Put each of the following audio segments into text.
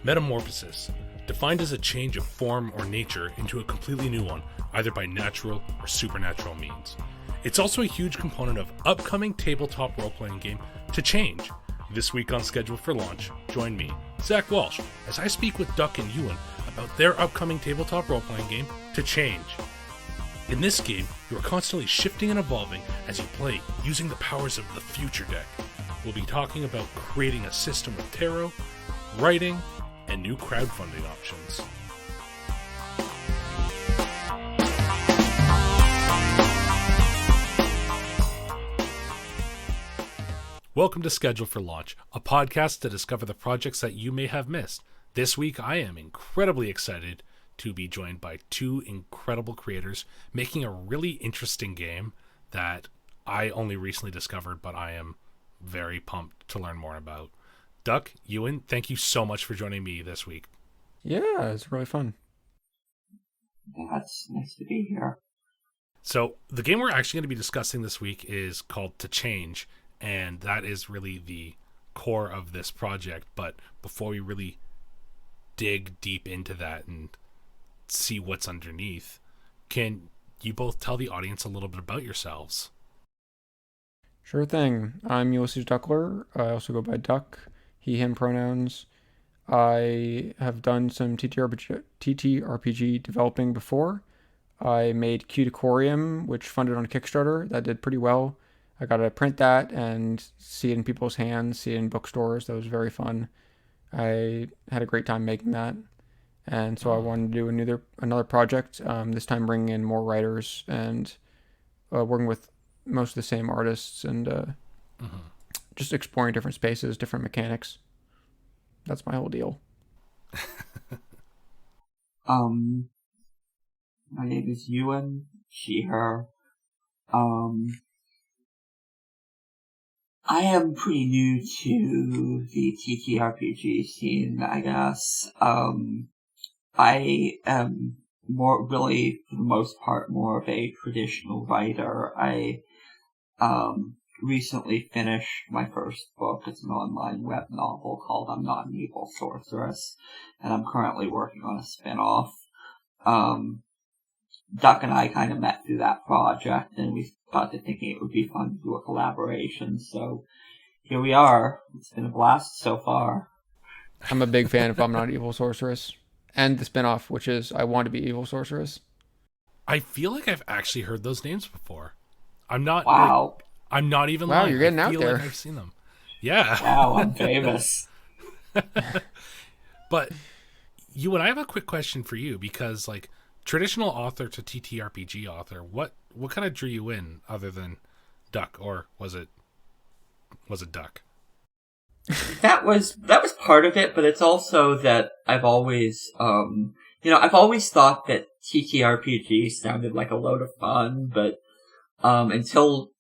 Metamorphosis, defined as a change of form or nature into a completely new one, either by natural or supernatural means. It's also a huge component of upcoming tabletop role-playing game To Change. This week on Schedule for Launch, join me, Zach Walsh, as I speak with Duck and Ewen about their upcoming tabletop role-playing game To Change. In this game, you are constantly shifting and evolving as you play using the powers of the future deck. We'll be talking about creating a system with tarot, writing, and new crowdfunding options. Welcome to Schedule for Launch, a podcast to discover the projects that you may have missed. This week, I am incredibly excited to be joined by two incredible creators making a really interesting game that I only recently discovered, but I am very pumped to learn more about. Duck, Ewan, thank you so much for joining me this week. Yeah, it's really fun. Yeah, it's nice to be here. So the game we're actually going to be discussing this week is called To Change, and that is really the core of this project. But before we really dig deep into that and see what's underneath, can you both tell the audience a little bit about yourselves? Sure thing. I'm Ulysses Duckler. I also go by Duck, he, him pronouns. I have done some TTRPG developing before. I made Cuticorium, which funded on Kickstarter. That did pretty well. I got to print that and see it in people's hands, see it in bookstores. That was very fun. I had a great time making that. And so I wanted to do another project, this time bringing in more writers and working with most of the same artists and just exploring different spaces, different mechanics. That's my whole deal. My name is Ewan, she, her. I am pretty new to the TTRPG scene, I guess. I am really, for the most part, more of a traditional writer. I recently finished my first book. It's an online web novel called I'm Not an Evil Sorceress, and I'm currently working on a spin-off. Duck and I kind of met through that project, and we got to thinking it would be fun to do a collaboration, so here we are. It's been a blast so far. I'm a big fan of I'm Not an Evil Sorceress, and the spinoff, which is I Want to Be Evil Sorceress. I feel like I've actually heard those names before. I'm not. Wow. I'm not even Wow, lying. you're getting I out feel there. like I've seen them. Yeah. Wow, I'm famous. But you and I have a quick question for you, because like traditional author to TTRPG author, what kind of drew you in other than Duck, or was it Duck? That was part of it, but it's also that I've always, I've always thought that TTRPG sounded like a load of fun, but until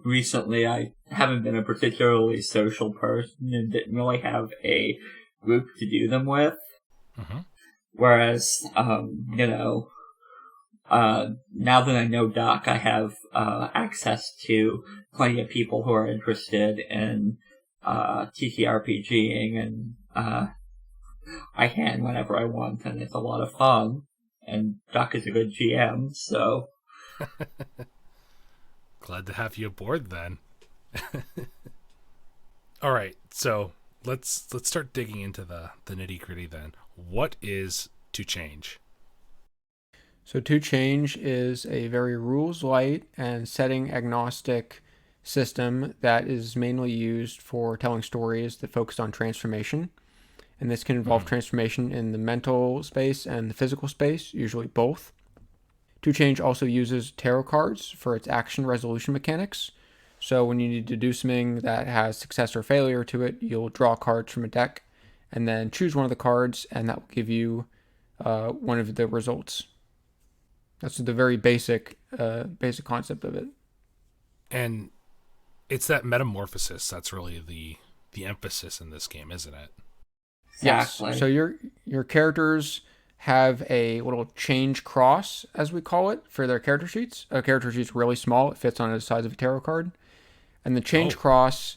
recently I haven't been a particularly social person and didn't really have a group to do them with. Mm-hmm. Whereas, now that I know Doc, I have access to plenty of people who are interested in TTRPGing, and I can whenever I want, and it's a lot of fun. And Doc is a good GM, so Glad to have you aboard then. All right, so let's start digging into the nitty-gritty then. What is To Change? So To Change is a very rules-light and setting-agnostic system that is mainly used for telling stories that focus on transformation. And this can involve transformation in the mental space and the physical space, usually both. To Change also uses tarot cards for its action resolution mechanics. So when you need to do something that has success or failure to it, you'll draw cards from a deck and then choose one of the cards, and that will give you one of the results. That's the very basic concept of it. And it's that metamorphosis that's really the emphasis in this game, isn't it? exactly. Yes. So your characters have a little change cross, as we call it, for their character sheets. A character sheet's really small. It fits on the size of a tarot card. And the change cross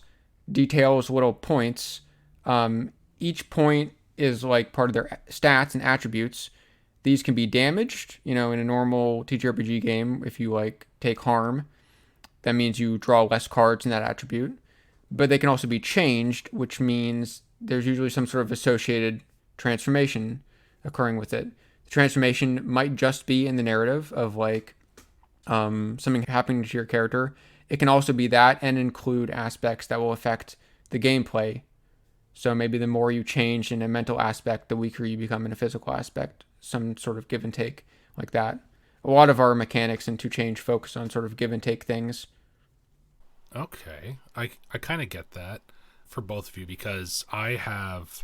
details little points. Each point is like part of their stats and attributes. These can be damaged, in a normal TTRPG game. If you like take harm, that means you draw less cards in that attribute. But they can also be changed, which means there's usually some sort of associated transformation occurring with it. The transformation might just be in the narrative of like something happening to your character. It can also be that and include aspects that will affect the gameplay. So maybe the more you change in a mental aspect, the weaker you become in a physical aspect. Some sort of give and take like that. A lot of our mechanics in 2Change focus on sort of give and take things. Okay. I kind of get that for both of you because I have,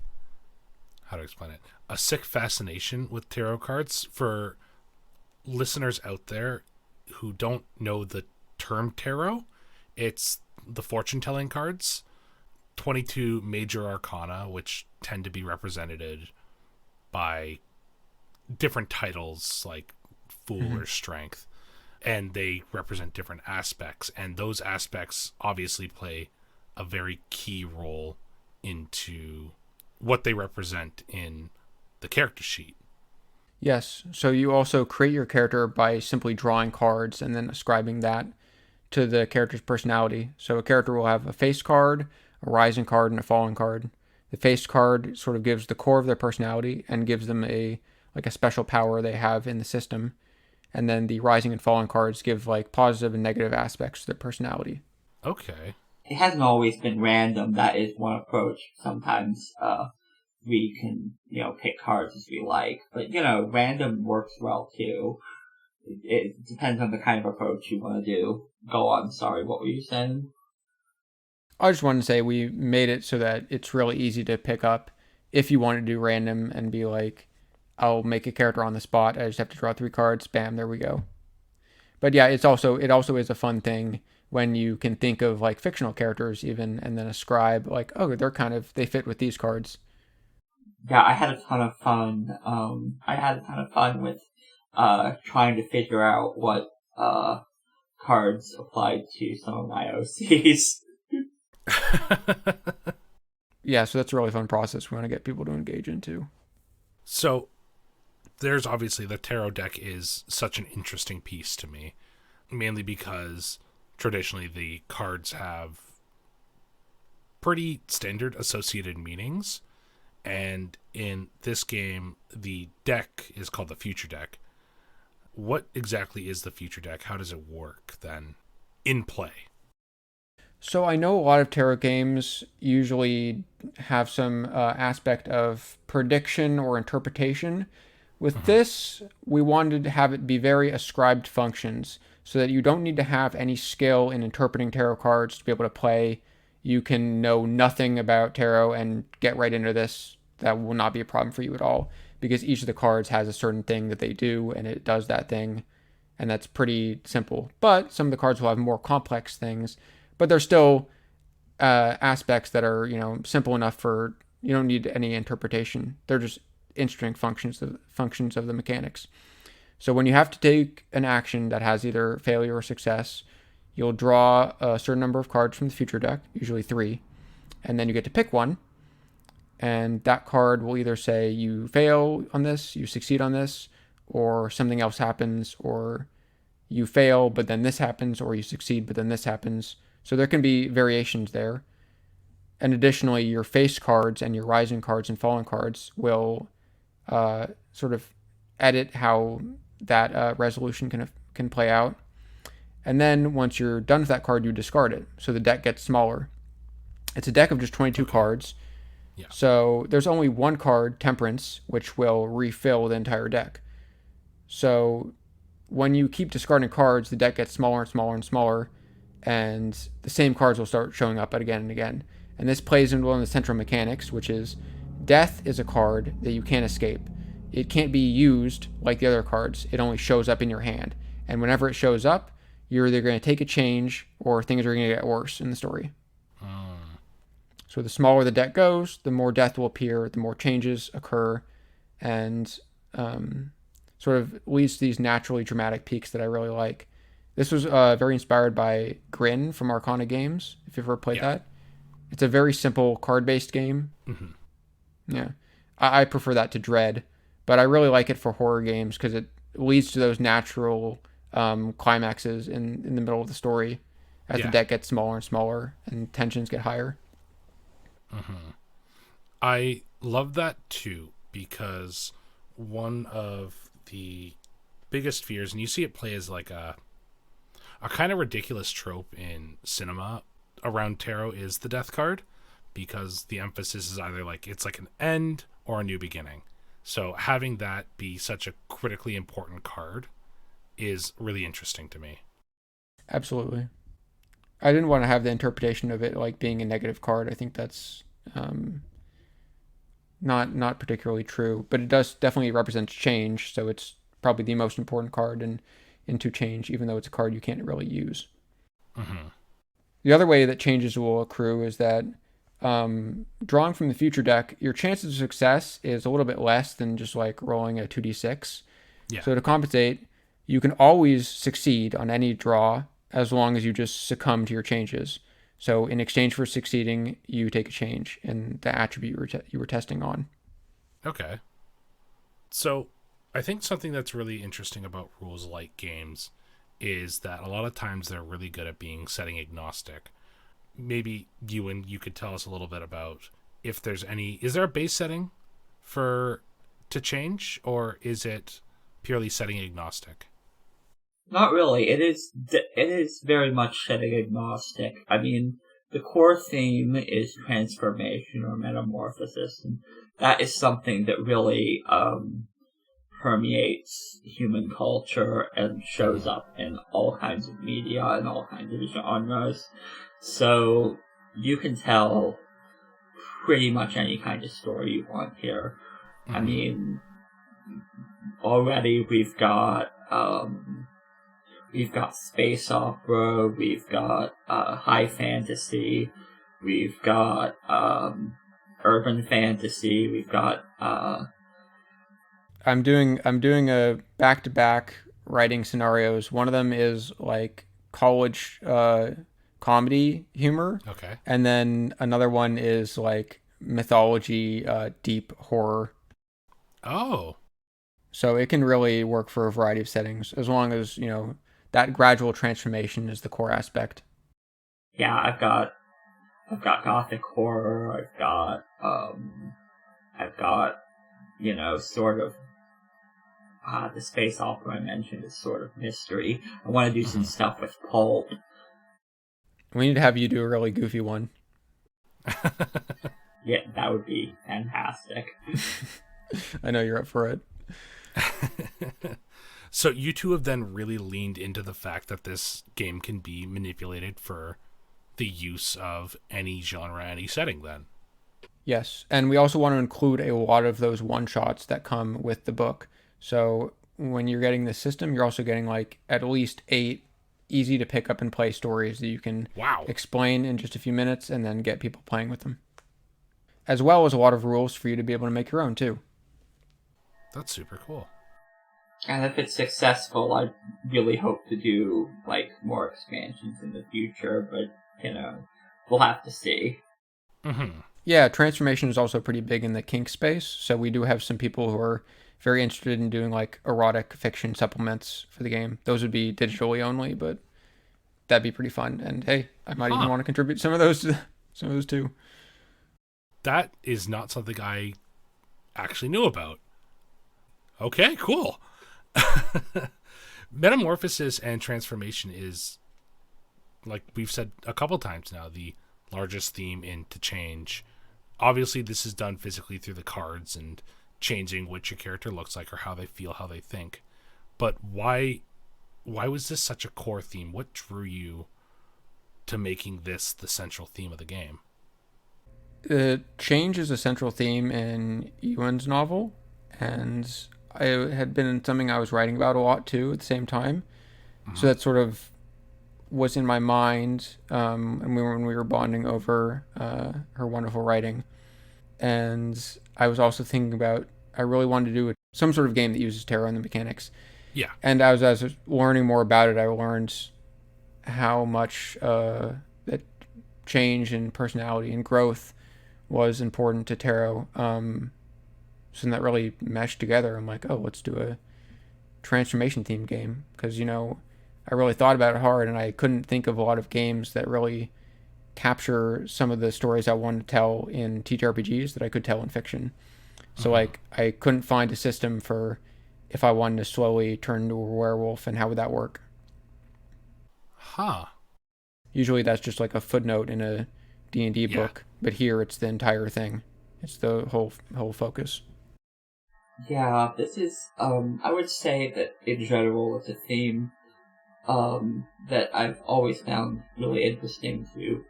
how to explain it, a sick fascination with tarot cards. For listeners out there who don't know the term tarot, it's the fortune-telling cards, 22 major arcana, which tend to be represented by different titles like Fool or Strength, and they represent different aspects, and those aspects obviously play a very key role into what they represent in the character sheet. Yes, so you also create your character by simply drawing cards and then ascribing that to the character's personality. So a character will have a face card, a rising card, and a fallen card. The face card sort of gives the core of their personality and gives them a special power they have in the system. And then the rising and fallen cards give like positive and negative aspects to their personality. Okay. It hasn't always been random. That is one approach. Sometimes we can, pick cards as we like. But, random works well too. It depends on the kind of approach you want to do. Go on, sorry, what were you saying? I just wanted to say we made it so that it's really easy to pick up if you want to do random and be like, I'll make a character on the spot. I just have to draw 3 cards. Bam, there we go. But yeah, it also is a fun thing when you can think of like fictional characters even and then ascribe like, oh, they fit with these cards. Yeah, I had a ton of fun. With trying to figure out what cards applied to some of my OCs. Yeah, so that's a really fun process we want to get people to engage into. So there's obviously the tarot deck is such an interesting piece to me, mainly because traditionally the cards have pretty standard associated meanings. And in this game, the deck is called the future deck. What exactly is the future deck? How does it work then in play? So I know a lot of tarot games usually have some aspect of prediction or interpretation. With this, we wanted to have it be very ascribed functions so that you don't need to have any skill in interpreting tarot cards to be able to play. You can know nothing about tarot and get right into this. That will not be a problem for you at all because each of the cards has a certain thing that they do and it does that thing. And that's pretty simple. But some of the cards will have more complex things. But there's still aspects that are, simple enough for you don't need any interpretation. They're just interesting functions of the mechanics. So when you have to take an action that has either failure or success, you'll draw a certain number of cards from the future deck, usually 3, and then you get to pick one. And that card will either say you fail on this, you succeed on this, or something else happens, or you fail, but then this happens, or you succeed, but then this happens. So there can be variations there. And additionally, your face cards and your rising cards and fallen cards will sort of edit how that resolution can play out. And then once you're done with that card, you discard it. So the deck gets smaller. It's a deck of just 22 cards. Yeah. So there's only one card, Temperance, which will refill the entire deck. So when you keep discarding cards, the deck gets smaller and smaller and smaller, and the same cards will start showing up again and again. And this plays into one of the central mechanics, which is Death is a card that you can't escape. It can't be used like the other cards. It only shows up in your hand. And whenever it shows up, you're either going to take a change or things are going to get worse in the story. So the smaller the deck goes, the more death will appear, the more changes occur, and sort of leads to these naturally dramatic peaks that I really like. This was very inspired by Grin from Arcana Games, if you've ever played that. It's a very simple card-based game. Mm-hmm. Yeah. I prefer that to dread, but I really like it for horror games because it leads to those natural climaxes in the middle of the story as the Yeah. deck gets smaller and smaller and tensions get higher. I love that too because one of the biggest fears, and you see it play as like a kind of ridiculous trope in cinema around tarot, is the death card, because the emphasis is either like it's like an end or a new beginning. So having that be such a critically important card is really interesting to me. Absolutely. I didn't want to have the interpretation of it like being a negative card. I think that's um, not particularly true, but it does definitely represent change. So it's probably the most important card into change, even though it's a card you can't really use. Mm-hmm. The other way that changes will accrue is that drawing from the future deck, your chances of success is a little bit less than just like rolling a 2d6. Yeah. So to compensate, you can always succeed on any draw as long as you just succumb to your changes. So in exchange for succeeding, you take a change in the attribute you were testing on. Okay. So I think something that's really interesting about rules like games is that a lot of times they're really good at being setting agnostic. Maybe Ewan, you could tell us a little bit about if there's any. Is there a base setting for to change, or is it purely setting agnostic? Not really. It is very much setting agnostic. I mean, the core theme is transformation or metamorphosis, and that is something that really permeates human culture and shows up in all kinds of media and all kinds of genres. So you can tell pretty much any kind of story you want here. I Mm-hmm. mean, already we've got space opera, we've got high fantasy, we've got urban fantasy, we've got I'm doing a back to back writing scenarios. One of them is like college comedy humor, Okay. and then another one is like mythology deep horror. Oh, So it can really work for a variety of settings as long as, that gradual transformation is the core aspect. yeah, I've got gothic horror, I've got sort of the space opera I mentioned is sort of mystery. I want to do some mhm. stuff with pulp. We need to have you do a really goofy one. Yeah, that would be fantastic. I know you're up for it. So you two have then really leaned into the fact that this game can be manipulated for the use of any genre, any setting. Then. Yes. And we also want to include a lot of those one shots that come with the book. So when you're getting the system, you're also getting like at least 8 easy to pick up and play stories that you can Wow. explain in just a few minutes and then get people playing with them. As well as a lot of rules for you to be able to make your own too. That's super cool. And if it's successful, I really hope to do like more expansions in the future, but we'll have to see. Mm-hmm. Yeah, transformation is also pretty big in the kink space. So we do have some people who are very interested in doing like erotic fiction supplements for the game. Those would be digitally only, but that'd be pretty fun. And hey, I might even Huh. want to contribute some of those too. That is not something I actually knew about. Okay, cool. Metamorphosis and transformation is, like we've said a couple times now, the largest theme into change. Obviously, this is done physically through the cards and changing what your character looks like or how they feel, how they think. But why was this such a core theme? What drew you to making this the central theme of the game? Change is a central theme in Ewan's novel, and I had been something I was writing about a lot too at the same time. So Mm-hmm. that sort of was in my mind, and when we were bonding over her wonderful writing. And I was also thinking about I really wanted to do some sort of game that uses tarot and the mechanics. Yeah. And as I was learning more about it, I learned how much that change and personality and growth was important to tarot. something that really meshed together. I'm like, oh, let's do a transformation theme game, because I really thought about it hard, and I couldn't think of a lot of games that really capture some of the stories I wanted to tell in TTRPGs that I could tell in fiction. So like I couldn't find a system for if I wanted to slowly turn into a werewolf, and how would that work? Huh. Usually that's just like a footnote in a D&D Yeah. book, but here it's the entire thing. It's the whole focus. Yeah, this is, I would say that in general it's a theme, that I've always found really interesting to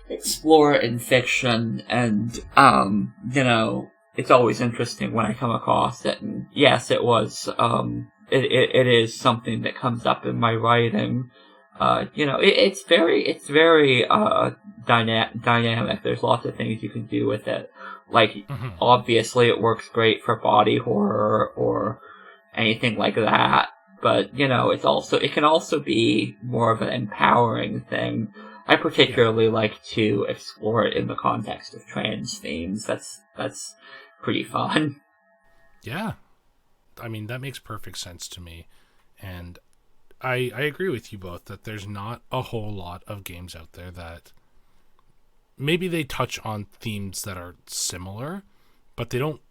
explore in fiction, and, it's always interesting when I come across it, and yes, it was, it is something that comes up in my writing. It's very dynamic. There's lots of things you can do with it. Like, obviously it works great for body horror or anything like that, but, it can also be more of an empowering thing. I particularly like to explore it in the context of trans themes. That's pretty fun. Yeah. I mean, that makes perfect sense to me. And I agree with you both that there's not a whole lot of games out there that maybe they touch on themes that are similar, but they don't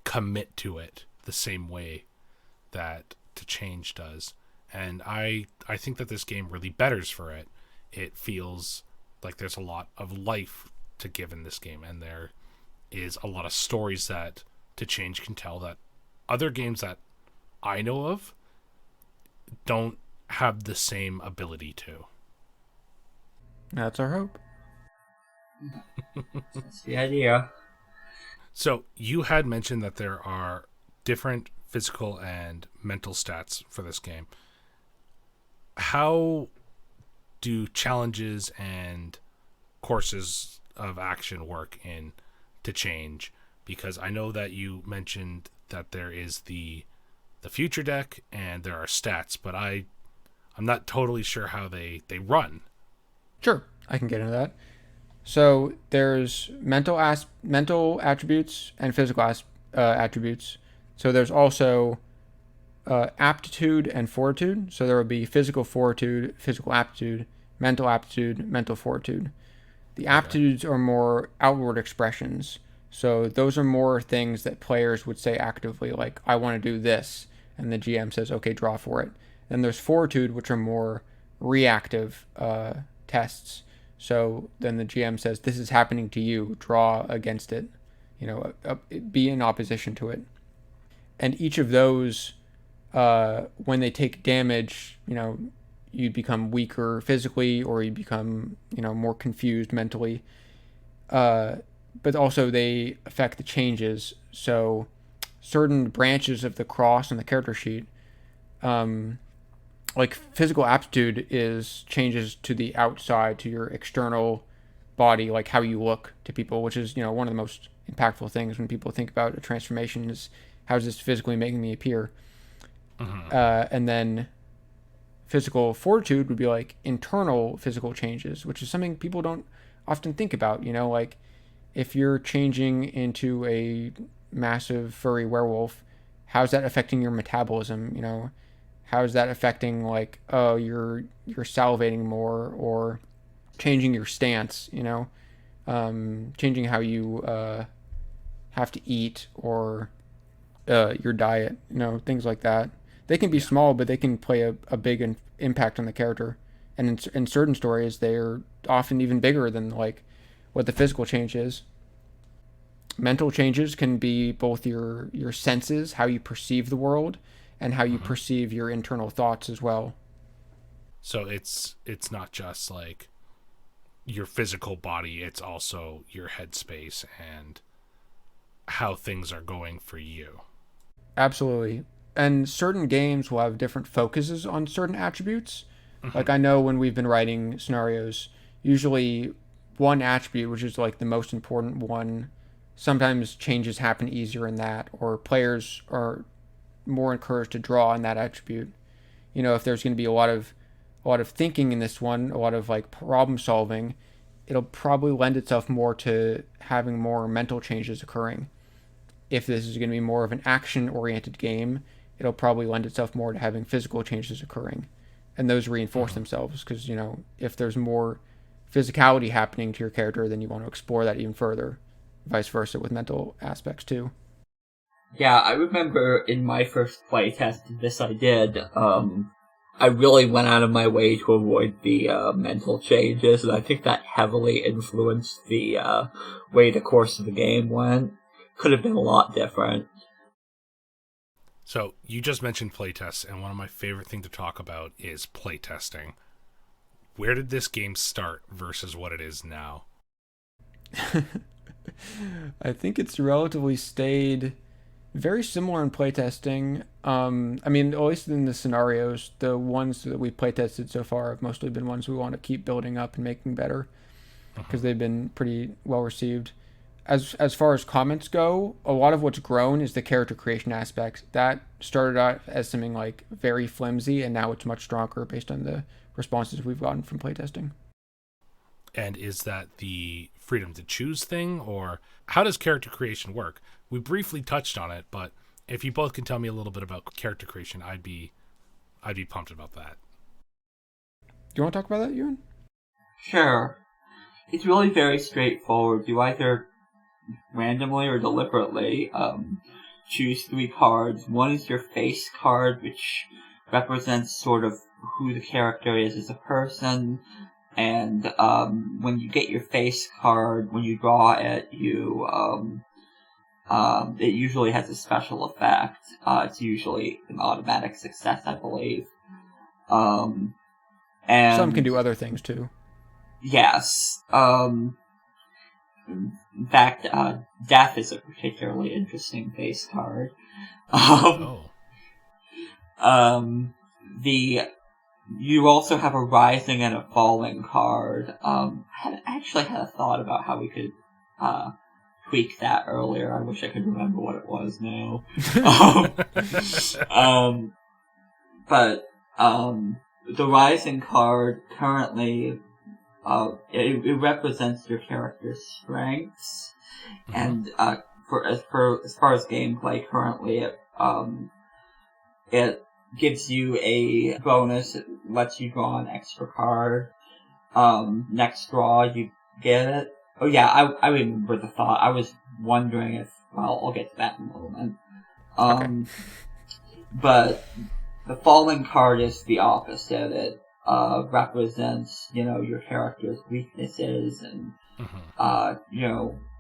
commit to it the same way that To Change does. And I think that this game really betters for it. It feels like there's a lot of life to give in this game, and there is a lot of stories that To Change can tell that other games that I know of don't have the same ability to. That's our hope. That's the idea. So you had mentioned that there are different physical and mental stats for this game. How do challenges and courses of action work in To Change? Because I know that you mentioned that there is the future deck and there are stats, but I'm not totally sure how they run. Sure, I can get into that. So there's mental attributes and physical attributes. So there's also aptitude and fortitude. So there will be physical fortitude, physical aptitude, mental fortitude. The aptitudes are more outward expressions. So those are more things that players would say actively, like, I want to do this. And the GM says, okay, draw for it. Then there's fortitude, which are more reactive tests. So then the GM says, this is happening to you, draw against it, be in opposition to it. And each of those, when they take damage, you become weaker physically, or you become, more confused mentally. But also they affect the changes. So certain branches of the cross on the character sheet, like physical aptitude is changes to the outside, to your external body, like how you look to people, which is, one of the most impactful things when people think about a transformation is, how's this physically making me appear? And then physical fortitude would be like internal physical changes, which is something people don't often think about, like if you're changing into a massive furry werewolf, how's that affecting your metabolism? How's that affecting, like, oh, you're salivating more, or changing your stance, changing how you have to eat, or your diet, things like that. They can be small, but they can play a big impact on the character. And in certain stories, they're often even bigger than, like, what the physical change is. Mental changes can be both your senses, how you perceive the world, and how you perceive your internal thoughts as well. So it's not just like your physical body, it's also your headspace and how things are going for you. Absolutely. And certain games will have different focuses on certain attributes. Like, I know when we've been writing scenarios, usually one attribute, which is like the most important one, sometimes changes happen easier in that, or players are more encouraged to draw on that attribute. If there's going to be a lot of thinking in this one, a lot of like problem solving, it'll probably lend itself more to having more mental changes occurring. if this is going to be more of an action-oriented game, it'll probably lend itself more to having physical changes occurring. And those reinforce themselves because, if there's more physicality happening to your character, then you want to explore that even further. Vice versa with mental aspects too. Yeah, I remember in my first playtest of this I did, I really went out of my way to avoid the mental changes, and I think that heavily influenced the way the course of the game went. Could have been a lot different. So you just mentioned playtests, and one of my favorite things to talk about is playtesting. Where did this game start versus what it is now? I think it's relatively stayed very similar in playtesting. At least in the scenarios, the ones that we playtested so far have mostly been ones we want to keep building up and making better because they've been pretty well received. As far as comments go, a lot of what's grown is the character creation aspect. That started out as something like very flimsy, and now it's much stronger based on the responses we've gotten from playtesting. And is that the freedom to choose thing, or how does character creation work? We briefly touched on it, but if you both can tell me a little bit about character creation, I'd be pumped about that. Do you want to talk about that, Ewan? Sure. It's really very straightforward. You either randomly or deliberately choose 3 cards. One is your face card, which represents sort of who the character is as a person. And when you get your face card, when you draw it, it usually has a special effect. It's usually an automatic success, I believe. And some can do other things too. Yes. In fact, Death is a particularly interesting face card. You also have a rising and a falling card. I actually had a thought about how we could tweak that earlier. I wish I could remember what it was now. But the rising card currently it represents your character's strengths, and as far as gameplay currently, it gives you a bonus. It lets you draw an extra card. Next draw, you get it. Oh yeah, I remember the thought. I was wondering if, well, I'll get to that in a moment. Okay. But the falling card is the opposite. It represents, your character's weaknesses and,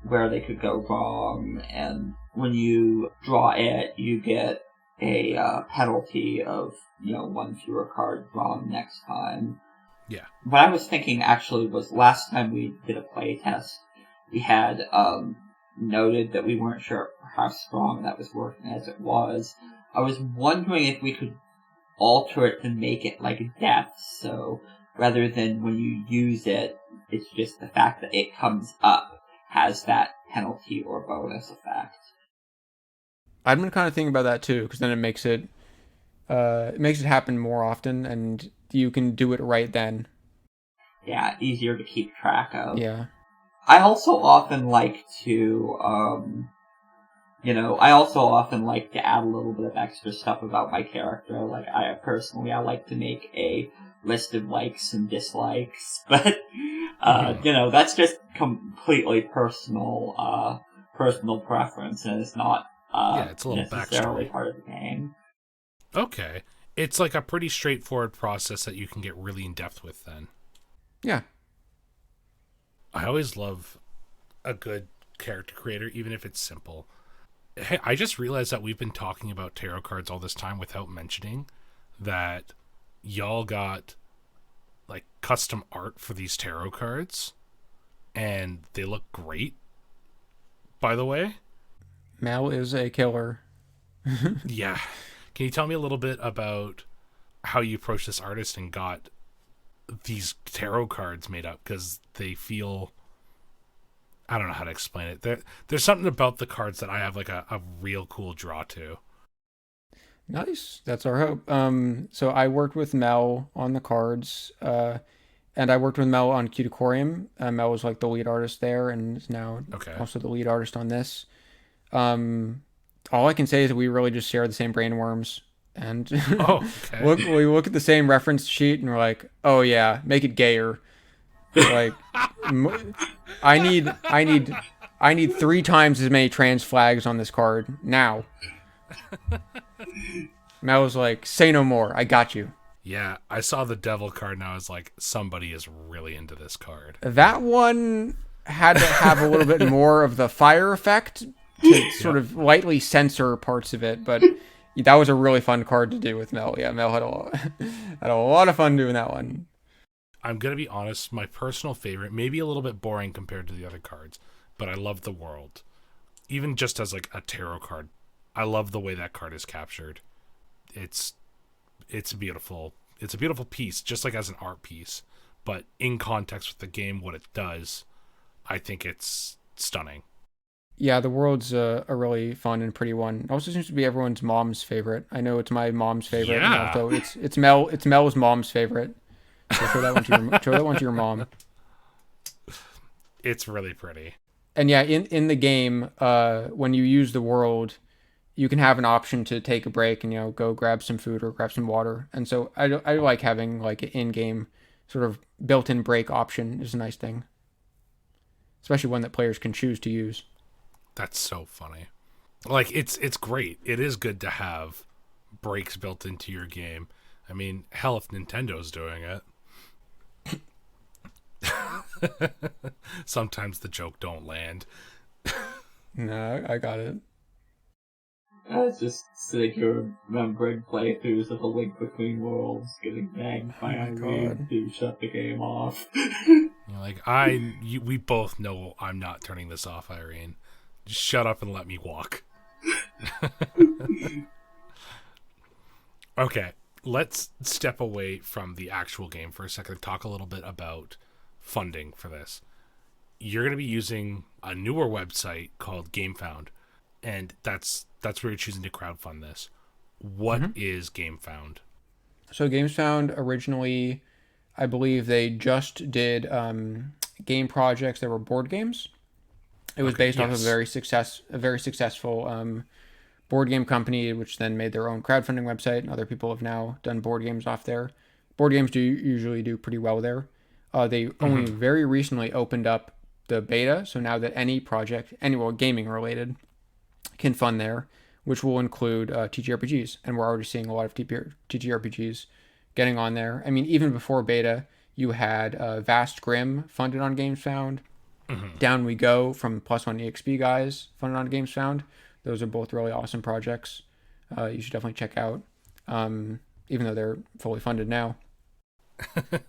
where they could go wrong. And when you draw it, you get a penalty of, 1 fewer card drawn next time. Yeah. What I was thinking actually was last time we did a play test, we had noted that we weren't sure how strong that was working as it was. I was wondering if we could alter it to make it like Death, so rather than when you use it, it's just the fact that it comes up has that penalty or bonus effect. I've been kind of thinking about that too, because then it makes it happen more often, and you can do it right then. Yeah, easier to keep track of. Yeah. I also often like to, add a little bit of extra stuff about my character. Like, I like to make a list of likes and dislikes, but, that's just completely personal preference, and it's not, it's a little necessarily backstory. part of the game. Okay. It's like a pretty straightforward process that you can get really in depth with then. Yeah. I always love a good character creator, even if it's simple. Hey, I just realized that we've been talking about tarot cards all this time without mentioning that y'all got like custom art for these tarot cards, and they look great, by the way. Mel is a killer. Yeah. Can you tell me a little bit about how you approached this artist and got these tarot cards made up? Because they feel... I don't know how to explain it. There's something about the cards that I have like a real cool draw to. Nice. That's our hope. So I worked with Mel on the cards, and I worked with Mel on Cuticorium. Mel was like the lead artist there, and is now also the lead artist on this. All I can say is we really just share the same brain worms, and Oh, okay. we look at the same reference sheet, and we're like, oh yeah, make it gayer. Like, I need I need I need 3 times as many trans flags on this card now. Mel was like, say no more. I got you. Yeah, I saw the devil card and I was like, somebody is really into this card. That one had to have a little bit more of the fire effect to sort of lightly censor parts of it, but that was a really fun card to do with Mel. Yeah, Mel had a lot of fun doing that one. I'm going to be honest, my personal favorite, maybe a little bit boring compared to the other cards, but I love the world. Even just as like a tarot card, I love the way that card is captured. It's a beautiful piece, just like as an art piece, but in context with the game, what it does, I think it's stunning. Yeah, the world's a really fun and pretty one. It also seems to be everyone's mom's favorite. I know it's my mom's favorite. Yeah. So it's Mel's mom's favorite. So show that one to your mom. It's really pretty. And yeah, in the game, when you use the world, you can have an option to take a break and go grab some food or grab some water. And so I like having like an in-game sort of built-in break option is a nice thing, especially one that players can choose to use. That's so funny. Like it's great. It is good to have breaks built into your game. I mean, hell, if Nintendo's doing it. Sometimes the joke don't land. No, I got it. I was just sitting here remembering playthroughs of A Link Between Worlds, getting banged by Irene to shut the game off. You're like, we both know I'm not turning this off, Irene. Just shut up and let me walk. Okay, let's step away from the actual game for a second. Talk a little bit about funding for this. You're going to be using a newer website called GameFound, and that's where you're choosing to crowdfund this. What is GameFound? So GameFound originally, I believe they just did game projects that were board games. It was based off of a very successful board game company, which then made their own crowdfunding website, and other people have now done board games off there. Board games usually do pretty well there. They only very recently opened up the beta, so now that any project, gaming related, can fund there, which will include TTRPGs, and we're already seeing a lot of TTRPGs getting on there. I mean, even before beta, you had Vast Grim funded on GamesFound. Down We Go from Plus One EXP guys funded on GamesFound. Those are both really awesome projects. You should definitely check out, even though they're fully funded now.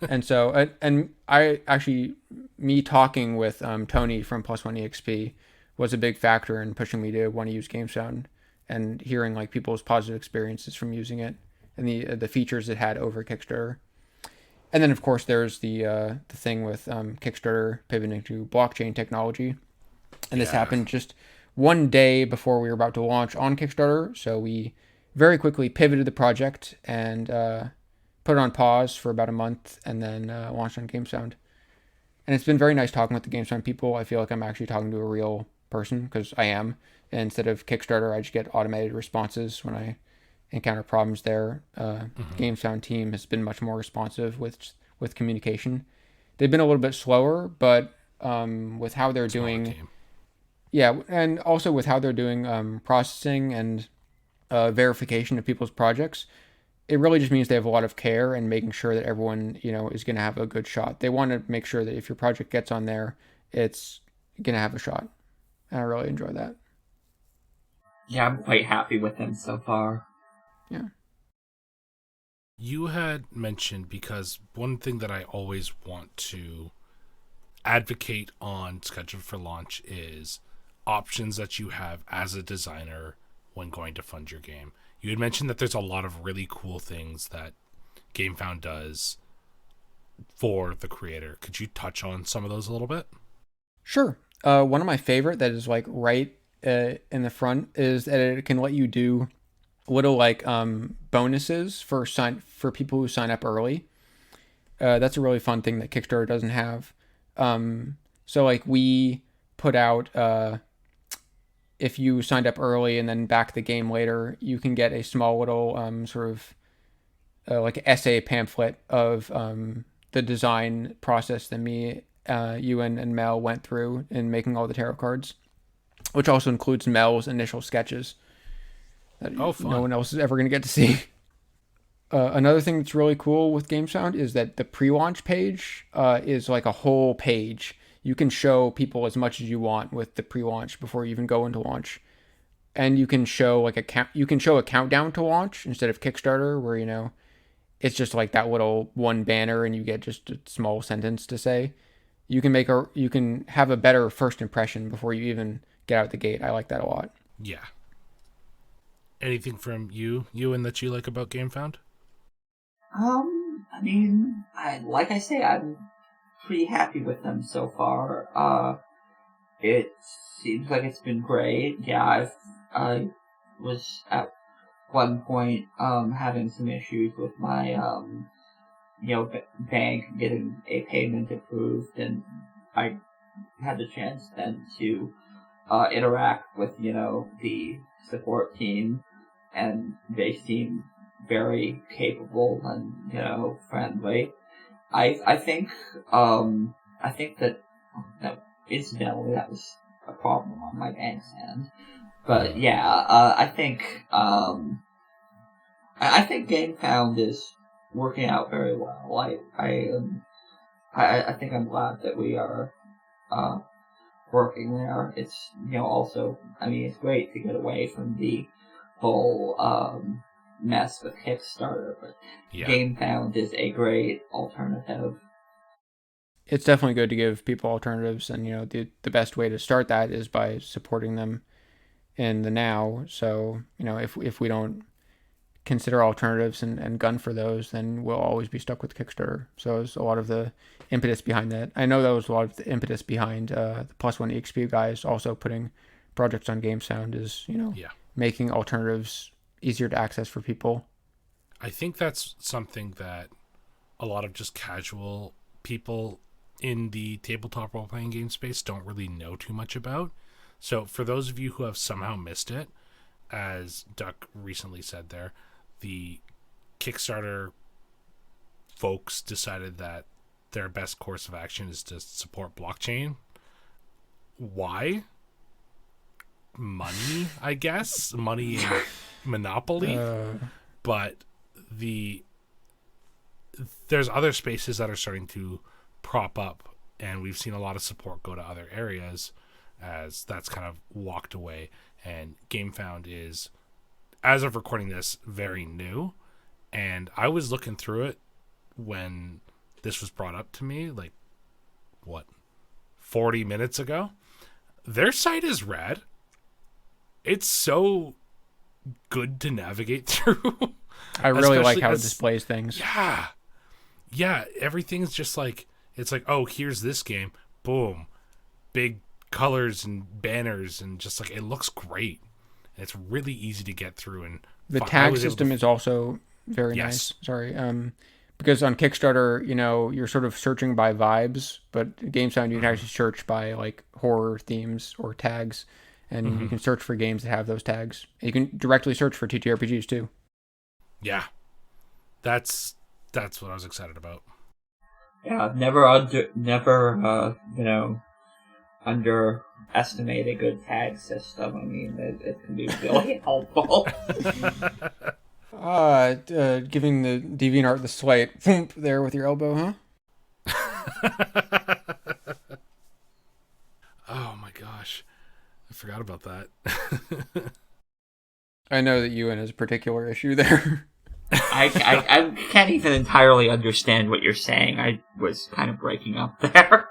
And so, and I actually, me talking with Tony from Plus One EXP was a big factor in pushing me to want to use GameSound and hearing like people's positive experiences from using it and the features it had over Kickstarter. And then of course there's the thing with Kickstarter pivoting to blockchain technology, and this happened just one day before we were about to launch on Kickstarter. So we very quickly pivoted the project and put it on pause for about a month, and then launched on GameSound. And it's been very nice talking with the GameSound people. I feel like I'm actually talking to a real person, because I am. And instead of Kickstarter, I just get automated responses when I encounter problems there. The GameSound team has been much more responsive with communication. They've been a little bit slower, but with how they're doing, and also with how they're doing processing and verification of people's projects, it really just means they have a lot of care and making sure that everyone, is going to have a good shot. They want to make sure that if your project gets on there, it's going to have a shot. And I really enjoy that. Yeah, I'm quite happy with them so far. Yeah. You had mentioned, because one thing that I always want to advocate on Scheduled for Launch is options that you have as a designer when going to fund your game. You had mentioned that there's a lot of really cool things that GameFound does for the creator. Could you touch on some of those a little bit? Sure. One of my favorite that is like right in the front is that it can let you do little like bonuses for people who sign up early. That's a really fun thing that Kickstarter doesn't have. So like we put out if you signed up early and then back the game later, you can get a small little sort of like essay pamphlet of the design process that me, Ewan, and Mel went through in making all the tarot cards, which also includes Mel's initial sketches that no one else is ever going to get to see. Another thing that's really cool with GameSound is that the pre-launch page is like a whole page. You can show people as much as you want with the pre-launch before you even go into launch, and you can show like a countdown to launch instead of Kickstarter, where it's just like that little one banner and you get just a small sentence to say. You can have a better first impression before you even get out the gate. I like that a lot. Yeah. Anything from you, Ewan, that you like about GameFound? I mean, like I say, I'm pretty happy with them so far. It seems like it's been great. Yeah, I was at one point, having some issues with my, bank getting a payment approved, and I had the chance then to, interact with, the support team, and they seem very capable and, friendly. I think that incidentally that was a problem on my bank's end. But yeah, I think GameFound is working out very well. I think I'm glad that we are working there. It's also, I mean, it's great to get away from the whole mess with Kickstarter, but GameFound is a great alternative. It's definitely good to give people alternatives, and the best way to start that is by supporting them in the now. So if we don't consider alternatives and gun for those, then we'll always be stuck with Kickstarter. So it's a lot of the impetus behind that. I know that was a lot of the impetus behind the Plus One EXP guys also putting projects on GameSound is making alternatives easier to access for people. I think that's something that a lot of just casual people in the tabletop role-playing game space don't really know too much about. So for those of you who have somehow missed it, as Duck recently said there, the Kickstarter folks decided that their best course of action is to support blockchain. Why? Money, I guess. Money and monopoly. But there's other spaces that are starting to prop up, and we've seen a lot of support go to other areas as that's kind of walked away. And GameFound is, as of recording this, very new. And I was looking through it when this was brought up to me, 40 minutes ago. Their site is rad. It's so good to navigate through. I really like how it displays things. Yeah, everything's just it's oh, here's this game. Boom. Big colors and banners, and just it looks great. And it's really easy to get through. And the tag system is also very nice. Sorry. Because on Kickstarter, you're sort of searching by vibes, but GameSound, you can actually search by horror themes or tags, and you can search for games that have those tags. And you can directly search for TTRPGs too. Yeah, that's what I was excited about. Yeah, never underestimate a good tag system. I mean, it can be really helpful. Giving the DeviantArt the slight thump there with your elbow, huh? Oh my gosh, I forgot about that. I know that Ewan has a particular issue there. I can't even entirely understand what you're saying. I was kind of breaking up there.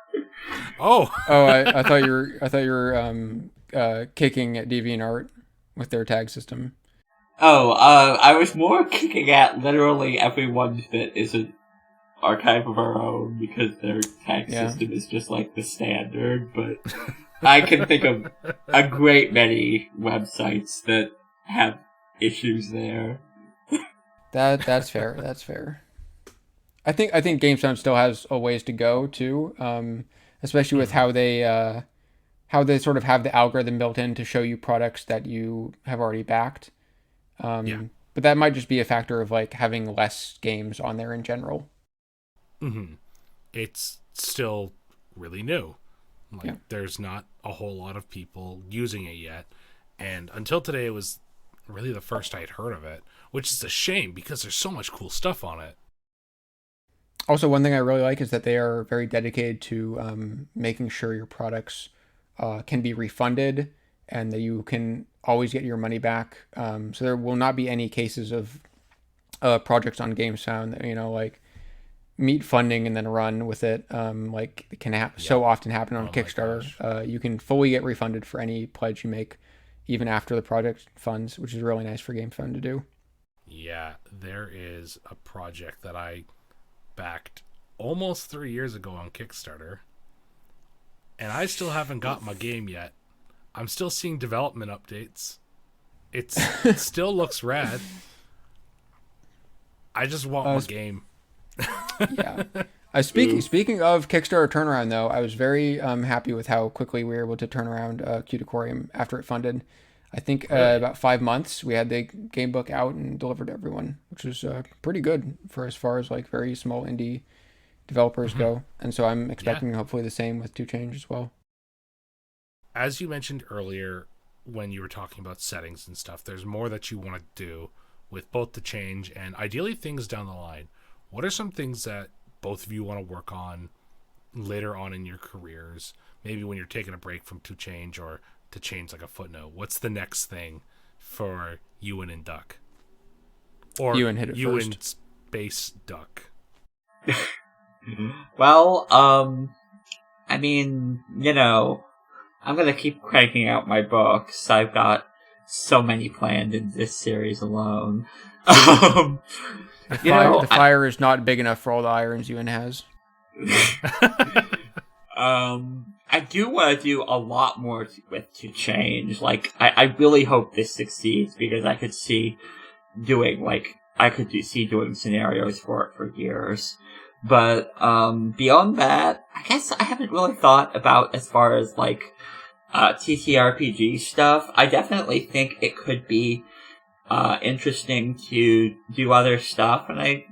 I thought you were kicking at DeviantArt with their tag system. I was more kicking at literally everyone that isn't Archive of Our Own, because their tag system is just the standard, but I can think of a great many websites that have issues there. That's fair. That's fair. I think GameStone still has a ways to go too, especially with how they how they sort of have the algorithm built in to show you products that you have already backed. Yeah. But that might just be a factor of like having less games on there in general. Mm-hmm. It's still really new. Like, Yeah. there's not a whole lot of people using it yet. And until today, it was really the first I'd heard of it, which is a shame because there's so much cool stuff on it. Also, one thing I really like is that they are very dedicated to making sure your products can be refunded and that you can always get your money back. So there will not be any cases of projects on GameSound that, like meet funding and then run with it. Like it can so often happen on Oh my Kickstarter. gosh. You can fully get refunded for any pledge you make, even after the project funds, which is really nice for GameSound to do. Yeah, there is a project that I backed almost 3 years ago on Kickstarter, and I still haven't got my game yet. I'm still seeing development updates. It still looks rad. I just want my game. Yeah. Speaking of Kickstarter turnaround, though, I was very happy with how quickly we were able to turn around Cuticorium after it funded. I think Really? about 5 months we had the game book out and delivered to everyone, which was pretty good for as far as like very small indie developers go. And so I'm expecting hopefully the same with 2Change as well. As you mentioned earlier when you were talking about settings and stuff, there's more that you want to do with both the change and ideally things down the line. What are some things that both of you want to work on later on in your careers? Maybe when you're taking a break from To Change or to change like a footnote. What's the next thing for Ewen and Duck? Or Ewan hit it Ewan first. Space Duck? Well, I mean, I'm gonna keep cranking out my books. I've got so many planned in this series alone. The fire is not big enough for all the irons Ewan has. I do want to do a lot more with To Change. Like, I really hope this succeeds because I could see doing scenarios for it for years. But, beyond that, I guess I haven't really thought about as far as like, TTRPG stuff. I definitely think it could be, interesting to do other stuff, and I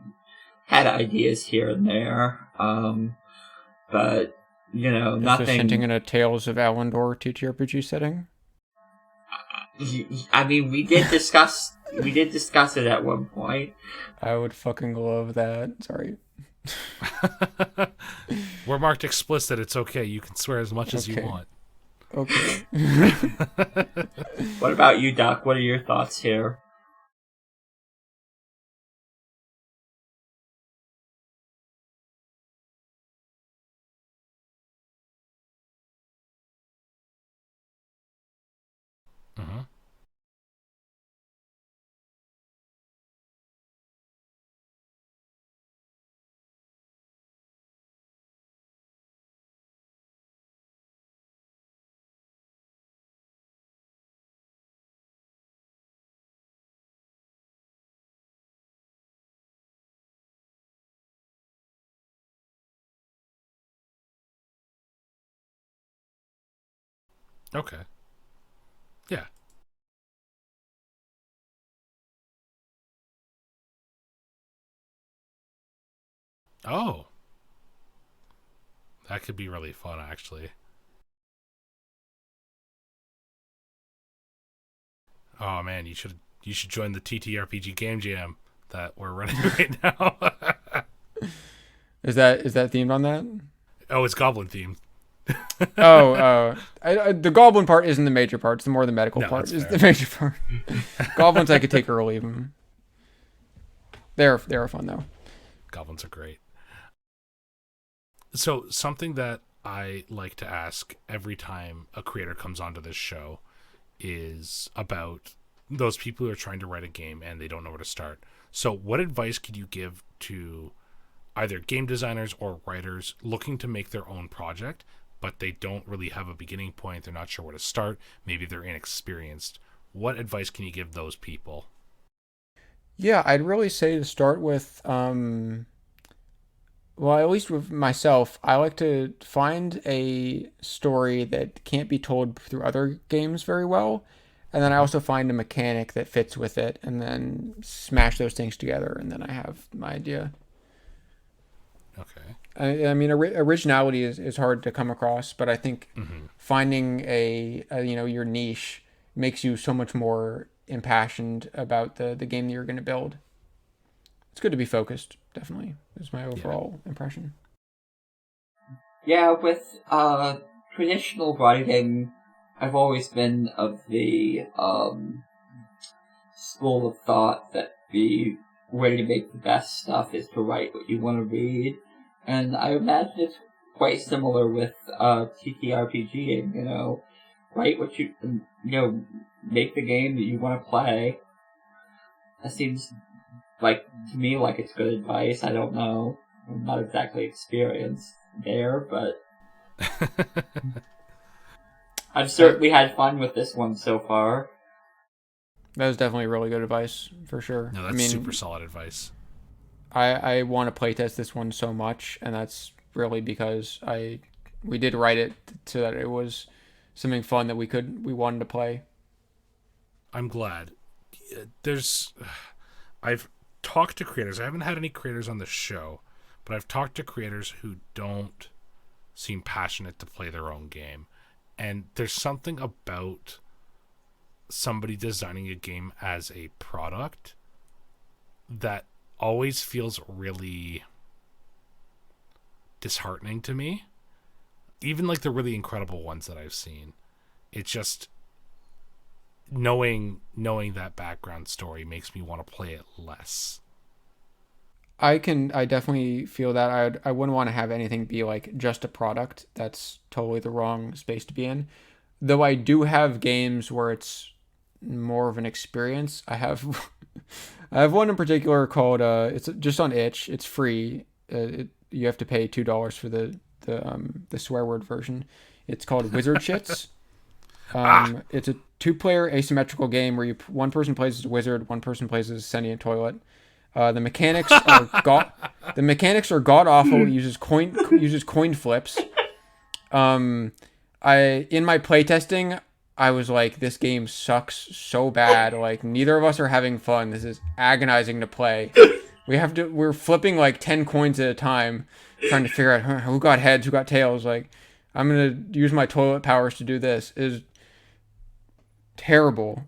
had ideas here and there. But, Is nothing. this hinting in a Tales of Alendor TTRPG setting? I mean, we did discuss it at one point. I would fucking love that. Sorry. We're marked explicit. It's okay. You can swear as much as you want. Okay. What about you, Doc? What are your thoughts here? Uh-huh. Okay. Yeah. Oh, that could be really fun, actually. Oh man, you should join the TTRPG game jam that we're running right now. Is that themed on that? Oh, it's Goblin themed. The goblin part isn't the major part. It's more the medical No, part that's is fair. the major part. Goblins I could take or leave them. They're fun though. Goblins are great. So something that I like to ask every time a creator comes onto this show is about those people who are trying to write a game and they don't know where to start. So what advice could you give to either game designers or writers looking to make their own project, but they don't really have a beginning point, they're not sure where to start, maybe they're inexperienced? What advice can you give those people? Yeah, I'd really say to start with Well, at least with myself, I like to find a story that can't be told through other games very well, and then I also find a mechanic that fits with it, and then smash those things together, and then I have my idea. Okay. I mean, originality is hard to come across, but I think finding your niche makes you so much more impassioned about the game that you're going to build. It's good to be focused, definitely, is my overall impression. Yeah, with traditional writing, I've always been of the school of thought that the way to make the best stuff is to write what you want to read. And I imagine it's quite similar with TTRPGing, write what make the game that you want to play. That seems to me like it's good advice. I don't know. I'm not exactly experienced there, but I've certainly had fun with this one so far. That was definitely really good advice, for sure. No, that's super solid advice. I want to playtest this one so much, and that's really because we did write it so that it was something fun that we wanted to play. I'm glad. I've talked to creators. I haven't had any creators on the show, but I've talked to creators who don't seem passionate to play their own game. And there's something about somebody designing a game as a product that always feels really disheartening to me. Even like the really incredible ones that I've seen. It's just knowing that background story makes me want to play it less. I definitely feel that. I wouldn't want to have anything be like just a product. That's totally the wrong space to be in. Though I do have games where it's more of an experience. I have one in particular called it's just on itch. It's free. You have to pay $2 for the swear word version. It's called Wizard Shits. It's a 2-player asymmetrical game where one person plays as a wizard, one person plays as a sentient toilet. The mechanics are god awful. It uses coin flips. In my playtesting, I was like, this game sucks so bad. Like, neither of us are having fun. This is agonizing to play. We're flipping like 10 coins at a time, trying to figure out who got heads, who got tails. Like, I'm gonna use my toilet powers to do this. It is terrible.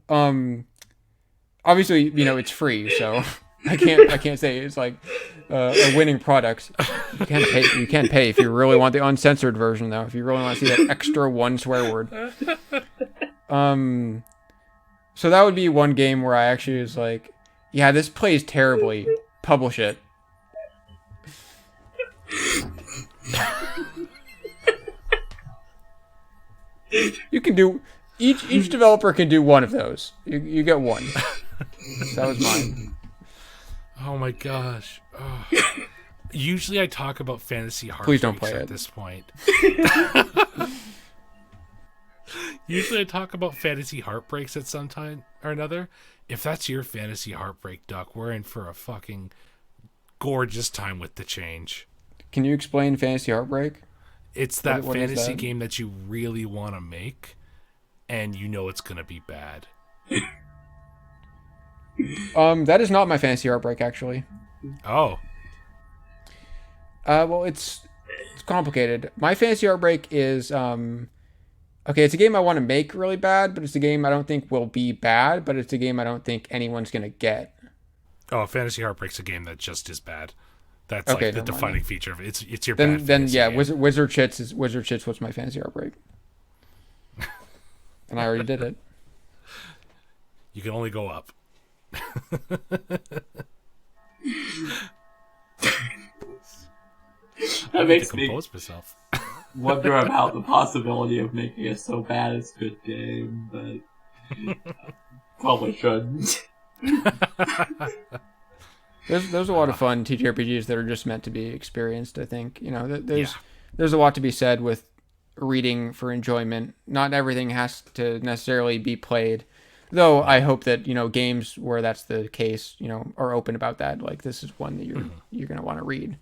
Obviously, it's free, so I can't say it's like a winning product. You can't pay if you really want the uncensored version, though. If you really want to see that extra one swear word. So that would be one game where I actually was like, yeah, this plays terribly. Publish it. You can do each developer can do one of those. You get one. That was mine. Oh my gosh. Oh. Usually I talk about fantasy heartbreaks. Please don't play at it. This point. Usually I talk about fantasy heartbreaks at some time or another. If that's your fantasy heartbreak, Duck, we're in for a fucking gorgeous time with the change. Can you explain fantasy heartbreak? It's that fantasy game that you really want to make, and you know it's going to be bad. That is not my fantasy heartbreak, actually. Oh. Well, it's complicated. My fantasy heartbreak is okay, it's a game I want to make really bad, but it's a game I don't think will be bad, but it's a game I don't think anyone's going to get. Oh, fantasy heartbreak's a game that just is bad. That's okay, like the defining feature of it. It's your then, bad then yeah, game. Wizard Shits what's my fantasy heartbreak. And I already did it. You can only go up. That makes me myself. wonder about the possibility of making a so bad it's good game, but probably shouldn't. There's a lot of fun TTRPGs that are just meant to be experienced, I think. There's a lot to be said with reading for enjoyment. Not everything has to necessarily be played. Though I hope that, games where that's the case, are open about that. Like, this is one that you're going to want to read.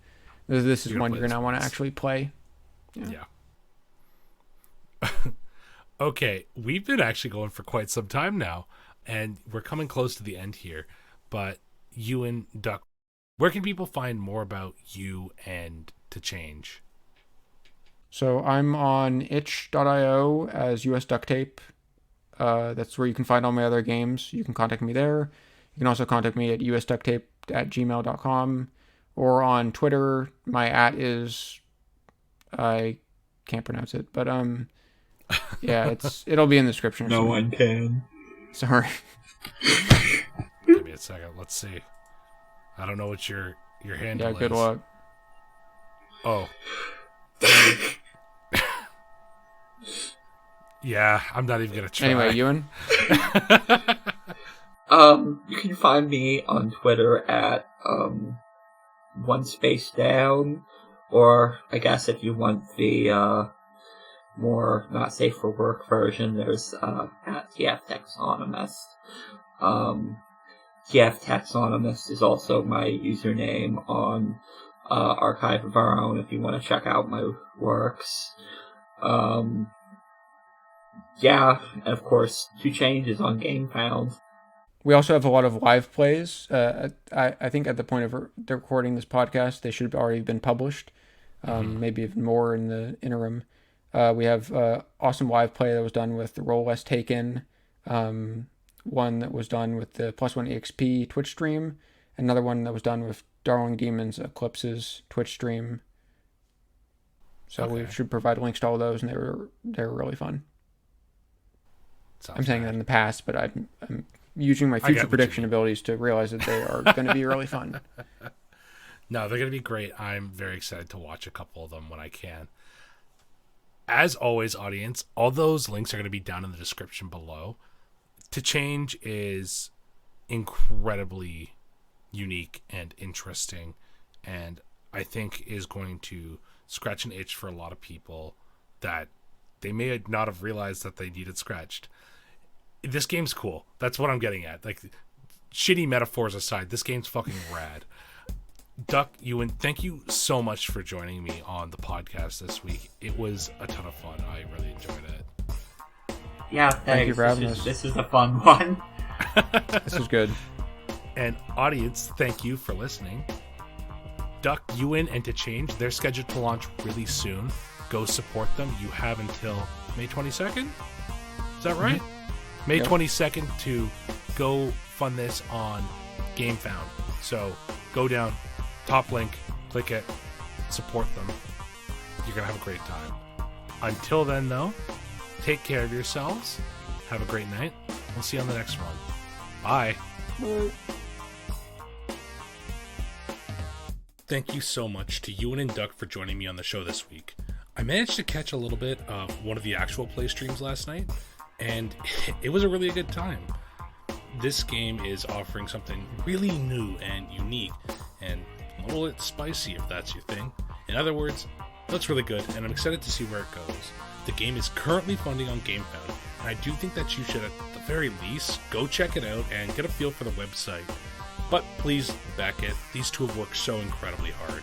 This is one you're going to want to actually play. Yeah. Okay, we've been actually going for quite some time now, and we're coming close to the end here. But Ewen, Duck, where can people find more about you and To Change? So I'm on itch.io as US Duct Tape. That's where you can find all my other games. You can contact me there. You can also contact me at usducttape@gmail.com, or on Twitter. My @ is, I can't pronounce it, but yeah, it'll be in the description. No one can. Sorry. Give me a second. Let's see. I don't know what your handle is. Yeah, good luck. Oh. Yeah, I'm not even gonna try. Anyway, Ewan. You can find me on Twitter at one space down, or I guess if you want the more not safe for work version, there's at TF Taxonomist. TF Taxonomist is also my username on Archive of Our Own if you want to check out my works. Yeah, and of course, To Change is on GameFound. We also have a lot of live plays. I think at the point of the recording this podcast, they should have already been published. Maybe even more in the interim. We have awesome live play that was done with the Roll Less Taken. One that was done with the +1 EXP Twitch stream. Another one that was done with Darling Demons Eclipse's Twitch stream. So we should provide links to all those, and they were really fun. I'm saying that in the past, but I'm using my future prediction abilities to realize that they are going to be really fun. No, they're going to be great. I'm very excited to watch a couple of them when I can. As always, audience, all those links are going to be down in the description below. To Change is incredibly unique and interesting, and I think is going to scratch an itch for a lot of people that they may not have realized that they needed scratched. This game's cool. That's what I'm getting at. Like, shitty metaphors aside, this game's fucking rad. Duck, Ewan, thank you so much for joining me on the podcast this week. It was a ton of fun. I really enjoyed it. Yeah, thanks. Thank you for having us. This is a fun one. This is good. And audience, thank you for listening. Duck, Ewan, and To Change, they're scheduled to launch really soon. Go support them. You have until May 22nd? Is that right? Mm-hmm. May 22nd to go fund this on GameFound. So go down, top link, click it, support them. You're going to have a great time. Until then, though, take care of yourselves. Have a great night. We'll see you on the next one. Bye. Bye. Thank you so much to Ewen and Duck for joining me on the show this week. I managed to catch a little bit of one of the actual play streams last night, and it was a really good time. This game is offering something really new and unique, and a little bit spicy if that's your thing. In other words, it looks really good, and I'm excited to see where it goes. The game is currently funding on GameFound, and I do think that you should, at the very least, go check it out and get a feel for the website. But please back it. These two have worked so incredibly hard.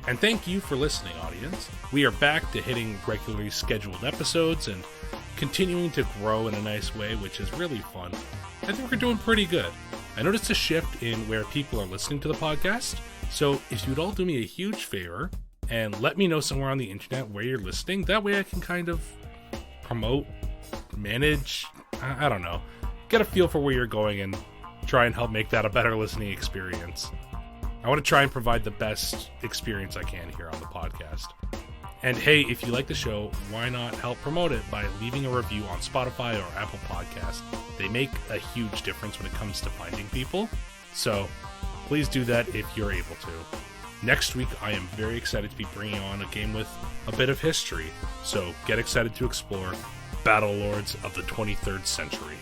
And thank you for listening, audience. We are back to hitting regularly scheduled episodes and continuing to grow in a nice way, which is really fun. I think we're doing pretty good. I noticed a shift in where people are listening to the podcast, so if you'd all do me a huge favor and let me know somewhere on the internet where you're listening, that way I can kind of promote, manage, I don't know, get a feel for where you're going and try and help make that a better listening experience. I want to try and provide the best experience I can here on the podcast. And hey, if you like the show, why not help promote it by leaving a review on Spotify or Apple Podcasts? They make a huge difference when it comes to finding people. So please do that if you're able to. Next week, I am very excited to be bringing on a game with a bit of history. So get excited to explore Battle Lords of the 23rd Century.